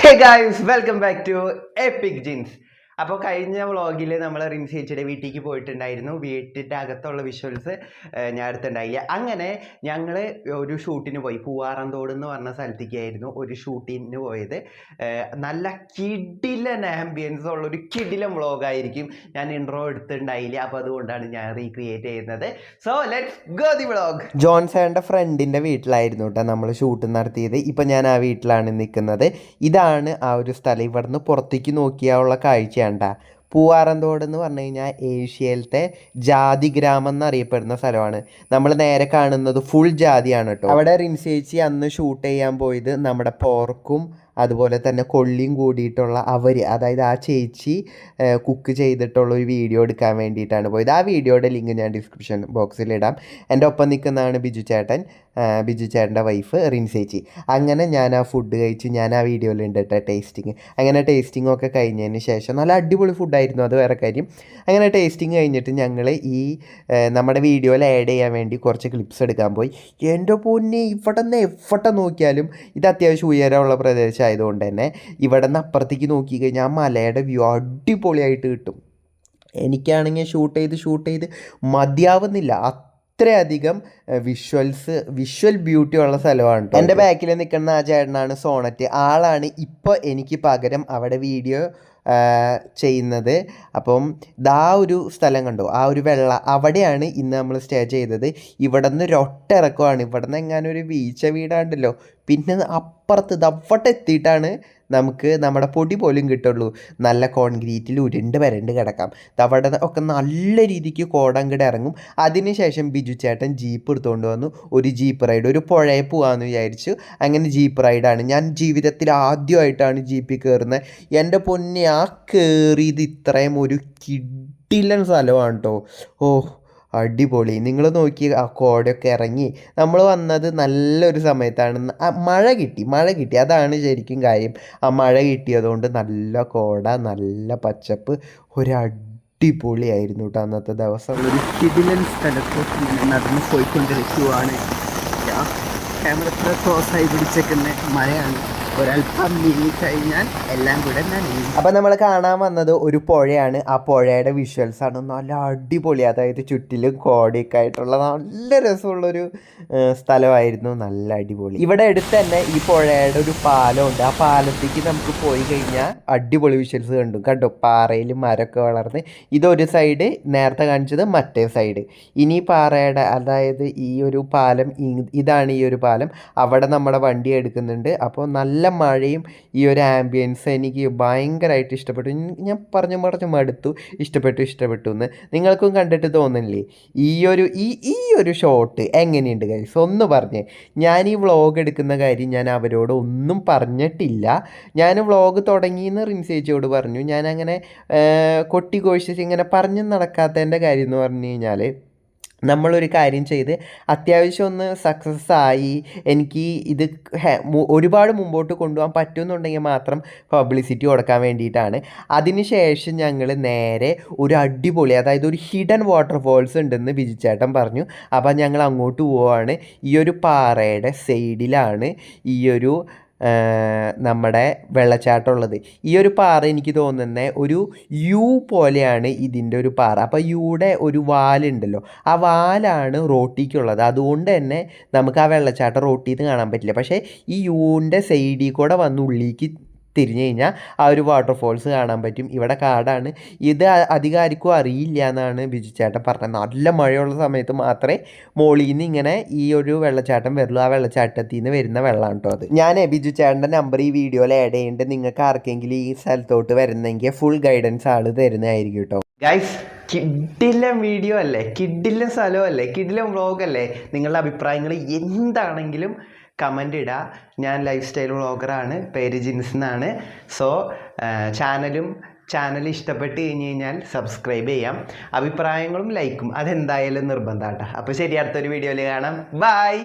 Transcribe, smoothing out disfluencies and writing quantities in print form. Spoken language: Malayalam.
Hey guys welcome back to Epic Jeans. അപ്പോൾ കഴിഞ്ഞ വ്ളോഗിൽ നമ്മൾ റിൻസേച്ചിയുടെ വീട്ടിലേക്ക് പോയിട്ടുണ്ടായിരുന്നു. വീട്ടിൻ്റെ അകത്തുള്ള വിഷ്വൽസ് ഞാൻ എടുത്തിട്ടുണ്ടായില്ല. അങ്ങനെ ഞങ്ങൾ ഒരു ഷൂട്ടിന് പോയി. പൂവാറന്തോട് എന്ന് പറഞ്ഞ സ്ഥലത്തേക്കായിരുന്നു ഒരു ഷൂട്ടിന് പോയത്. നല്ല കിടിലൻ ആംബിയൻസ് ഉള്ളൊരു കിടിലൻ വ്ളോഗായിരിക്കും. ഞാൻ ഇൻട്രോ എടുത്തിട്ടുണ്ടായില്ല, അപ്പോൾ അതുകൊണ്ടാണ് ഞാൻ റീക്രിയേറ്റ് ചെയ്യുന്നത്. So let's go the vlog. ജോൺസേൻ്റെ ഫ്രണ്ടിൻ്റെ വീട്ടിലായിരുന്നു കേട്ടോ നമ്മൾ ഷൂട്ട് നടത്തിയത്. ഇപ്പം ഞാൻ ആ വീട്ടിലാണ് നിൽക്കുന്നത്. ഇതാണ് ആ ഒരു സ്ഥലം. ഇവിടുന്ന് പുറത്തേക്ക് നോക്കിയാലുള്ള കാഴ്ചയാണ്. പൂവാറന്തോട് എന്ന് പറഞ്ഞു കഴിഞ്ഞാൽ ഏഷ്യയിലത്തെ ജാതി ഗ്രാമം എന്നറിയപ്പെടുന്ന സ്ഥലമാണ്. നമ്മൾ നേരെ കാണുന്നത് ഫുൾ ജാതിയാണ് കേട്ടോ. അവിടെ റിൻസേച്ചി അന്ന് ഷൂട്ട് ചെയ്യാൻ പോയത് നമ്മുടെ പോർക്കും അതുപോലെ തന്നെ കൊള്ളിയും കൂടിയിട്ടുള്ള അതായത് ആ ചേച്ചി കുക്ക് ചെയ്തിട്ടുള്ള ഒരു വീഡിയോ എടുക്കാൻ വേണ്ടിയിട്ടാണ് പോയത്. ആ വീഡിയോയുടെ ലിങ്ക് ഞാൻ ഡിസ്ക്രിപ്ഷൻ ബോക്സിലിടാം. എൻ്റെ ഒപ്പം നിൽക്കുന്നതാണ് ബിജു ചേട്ടൻ്റെ വൈഫ് റിൻസേച്ചി. അങ്ങനെ ഞാൻ ആ ഫുഡ് കഴിച്ച് ഞാൻ ആ വീഡിയോയിലുണ്ട് കേട്ടോ ടേസ്റ്റിങ്. അങ്ങനെ ടേസ്റ്റിംഗ് ഒക്കെ കഴിഞ്ഞതിന് ശേഷം നല്ല അടിപൊളി ഫുഡായിരുന്നു, അത് വേറെ കാര്യം. അങ്ങനെ ടേസ്റ്റിംഗ് കഴിഞ്ഞിട്ട് ഞങ്ങൾ ഈ നമ്മുടെ വീഡിയോയിൽ ആഡ് ചെയ്യാൻ വേണ്ടി കുറച്ച് ക്ലിപ്സ് എടുക്കാൻ പോയി. എൻ്റെ പൊന്നെ, ഇവിടെ നിന്ന് എവിടെ നോക്കിയാലും ഇത് അത്യാവശ്യം ഉയരമുള്ള പ്രദേശം ആയതുകൊണ്ട് തന്നെ ഇവിടെ നിന്ന് അപ്പുറത്തേക്ക് നോക്കി കഴിഞ്ഞാൽ ആ മലയുടെ വ്യൂ അടിപൊളിയായിട്ട് കിട്ടും. എനിക്കാണെങ്കിൽ ഷൂട്ട് ചെയ്ത് മതിയാവുന്നില്ല. അത്രയധികം വിഷ്വൽ ബ്യൂട്ടി ഉള്ള സ്ഥലമാണ്. എൻ്റെ ബാക്കിൽ നിൽക്കുന്ന ആ ചേട്ടനാണ് സോണറ്റ്. ആളാണ് ഇപ്പോൾ എനിക്ക് പകരം അവിടെ വീഡിയോ ചെയ്യുന്നത്. അപ്പം ഒരു സ്ഥലം കണ്ടോ, ആ ഒരു അവിടെയാണ് ഇന്ന് നമ്മൾ സ്റ്റേ ചെയ്തത്. ഇവിടെ നിന്ന് ഒരിറക്കമാണ്. ഇവിടെ നിന്ന് എങ്ങാനും ഒരു വീഴ്ച വീടാണ്ടല്ലോ. പിന്നെ അപ്പുറത്ത് അവിടെ എത്തിയിട്ടാണ് നമുക്ക് നമ്മുടെ പൊടി പോലും കിട്ടുള്ളൂ. നല്ല കോൺക്രീറ്റിൽ ഉരുണ്ട് കിടക്കാം. അവിടെ ഒക്കെ നല്ല രീതിക്ക് കോടങ്ങട് ഇറങ്ങും. അതിനുശേഷം ബിജു ചേട്ടൻ ജീപ്പ് എടുത്തുകൊണ്ട് വന്നു. ഒരു ജീപ്പ് റൈഡ്, ഒരു പുഴയിൽ പോകാമെന്ന് വിചാരിച്ചു. അങ്ങനെ ജീപ്പ് റൈഡാണ്. ഞാൻ ജീവിതത്തിൽ ആദ്യമായിട്ടാണ് ജീപ്പിൽ കയറുന്നത്. എൻ്റെ പൊന്നെ, ആ കയറിയത് ഇത്രയും ഒരു കിടിലൻ സ്ഥലമാണ് കേട്ടോ. അടിപൊളി. നിങ്ങൾ നോക്കി ആ കോടയൊക്കെ ഇറങ്ങി. നമ്മൾ വന്നത് നല്ലൊരു സമയത്താണ്. മഴ കിട്ടി, അതാണ് ശരിക്കും കാര്യം. ആ മഴ കിട്ടിയതുകൊണ്ട് നല്ല കോട, നല്ല പച്ചപ്പ്, അടിപൊളിയായിരുന്നു കേട്ടോ അന്നത്തെ ദിവസം. ഒരു കിടിലൻ സ്ഥലത്ത് നടന്ന് പോയിക്കൊണ്ടിരിക്കുവാണ്. ക്യാമറ എത്ര ക്ലോസായി പിടിച്ചേക്കുന്ന മഴയാണ്. ഒരല്പം നീങ്ങിക്കഴിഞ്ഞാൽ എല്ലാം കൂടെ നനയും. അപ്പം നമ്മൾ കാണാൻ വന്നത് ഒരു പുഴയാണ്. ആ പുഴയുടെ വിഷ്വൽസാണ് നല്ല അടിപൊളി. അതായത് ചുറ്റിലും കോടയൊക്കെ ആയിട്ടുള്ള നല്ല രസമുള്ളൊരു സ്ഥലമായിരുന്നു. നല്ല അടിപൊളി. ഇവിടെ അടുത്ത് തന്നെ ഈ പുഴയുടെ ഒരു പാലമുണ്ട്. ആ പാലത്തേക്ക് നമുക്ക് പോയി കഴിഞ്ഞാൽ അടിപൊളി വിഷ്വൽസ് കണ്ടോ. പാറയിൽ മരമൊക്കെ വളർന്ന് ഇതൊരു സൈഡ്, നേരത്തെ കാണിച്ചത് മറ്റേ സൈഡ്. ഇനി പാറയുടെ, അതായത് ഈ ഒരു പാലം, ഇതാണ് ഈ ഒരു പാലം. അവിടെ നമ്മുടെ വണ്ടി എടുക്കുന്നുണ്ട്. അപ്പോൾ നല്ല മഴയും ഈ ഒരു ആംബിയൻസ് എനിക്ക് ഭയങ്കരമായിട്ട് ഇഷ്ടപ്പെട്ടു. ഞാൻ പറഞ്ഞു മടുത്തു. ഇഷ്ടപ്പെട്ടു എന്ന് നിങ്ങൾക്കും കണ്ടിട്ട് തോന്നുന്നില്ലേ? ഈ ഒരു ഷോട്ട് എങ്ങനെയുണ്ട് ഗൈസ്, ഒന്ന് പറഞ്ഞേ. ഞാൻ ഈ വ്ളോഗ് എടുക്കുന്ന കാര്യം ഞാൻ അവരോട് ഒന്നും പറഞ്ഞിട്ടില്ല. ഞാൻ വ്ളോഗ് തുടങ്ങിയെന്ന് റിൻസേച്ചിയോട് പറഞ്ഞു. ഞാനങ്ങനെ കൊട്ടിഘോഷിച്ച് ഇങ്ങനെ പറഞ്ഞ് നടക്കാത്തതിൻ്റെ കാര്യം എന്ന് പറഞ്ഞു കഴിഞ്ഞാൽ, നമ്മളൊരു കാര്യം ചെയ്ത് അത്യാവശ്യം ഒന്ന് സക്സസ് ആയി എനിക്ക് ഇത് ഒരുപാട് മുമ്പോട്ട് കൊണ്ടുപോകാൻ പറ്റുമെന്നുണ്ടെങ്കിൽ മാത്രം പബ്ലിസിറ്റി കൊടുക്കാൻ വേണ്ടിയിട്ടാണ്. അതിനുശേഷം ഞങ്ങൾ നേരെ ഒരു അടിപൊളി, അതായത് ഒരു ഹിഡൻ വാട്ടർഫോൾസ് ഉണ്ടെന്ന് ബിജു ചേട്ടൻ പറഞ്ഞു. അപ്പം ഞങ്ങൾ അങ്ങോട്ട് പോവുകയാണ്. ഈ ഒരു പാറയുടെ സൈഡിലാണ് ഈ ഒരു നമ്മുടെ വെള്ളച്ചാട്ടം ഉള്ളത്. ഈ ഒരു പാറ എനിക്ക് തോന്നുന്നത് ഒരു യു പോലെയാണ് ഇതിൻ്റെ ഒരു പാറ. അപ്പോൾ യുടെ ഒരു വാലുണ്ടല്ലോ, ആ വാലാണ് റോട്ടിക്കുള്ളത്. അതുകൊണ്ട് തന്നെ നമുക്ക് ആ വെള്ളച്ചാട്ടം റോട്ടിൽ നിന്ന് കാണാൻ പറ്റില്ല. പക്ഷേ ഈ യുവിൻ്റെ സൈഡിൽ കൂടെ വന്ന് ഉള്ളിലേക്ക് തിരിഞ്ഞു കഴിഞ്ഞാൽ ആ ഒരു വാട്ടർഫോൾസ് കാണാൻ പറ്റും. ഇവിടെ കാടാണ്. ഇത് അധികം ആർക്കും അറിയില്ല എന്നാണ് ബിജു ചേട്ടൻ പറഞ്ഞത്. നല്ല മഴയുള്ള സമയത്ത് മാത്രമേ മോളിൽ നിന്ന് ഇങ്ങനെ ഈ ഒരു വെള്ളച്ചാട്ടം വരുള്ളൂ. ആ വെള്ളച്ചാട്ടത്തിൽ നിന്ന് വരുന്ന വെള്ളമാണ് കേട്ടോ അത്. ഞാൻ ബിജു ചേട്ടൻ്റെ നമ്പർ ഈ വീഡിയോയിൽ ആഡ് ചെയ്യുന്നുണ്ട്. നിങ്ങൾക്ക് ആർക്കെങ്കിലും ഈ സ്ഥലത്തോട്ട് വരുന്നെങ്കിൽ ഫുൾ ഗൈഡൻസ് ആൾ തരുന്നതായിരിക്കും കേട്ടോ. ഗൈസ്, കിടിലൻ വീഡിയോ അല്ലേ, കിടിലൻ സ്ഥലമല്ലേ, കിടിലൻ വ്ളോഗല്ലേ? നിങ്ങളുടെ അഭിപ്രായങ്ങൾ എന്താണെങ്കിലും കമൻ്റ് ഇടുക. ഞാൻ ലൈഫ് സ്റ്റൈൽ വ്ളോഗറാണ്, പേര് ജിൻസ് എന്നാണ്. സോ ചാനൽ ഇഷ്ടപ്പെട്ട് കഴിഞ്ഞാൽ സബ്സ്ക്രൈബ് ചെയ്യാം. അഭിപ്രായങ്ങളും ലൈക്കും അതെന്തായാലും നിർബന്ധമാട്ടോ. അപ്പോൾ ശരി, അടുത്തൊരു വീഡിയോയിൽ കാണാം. ബൈ.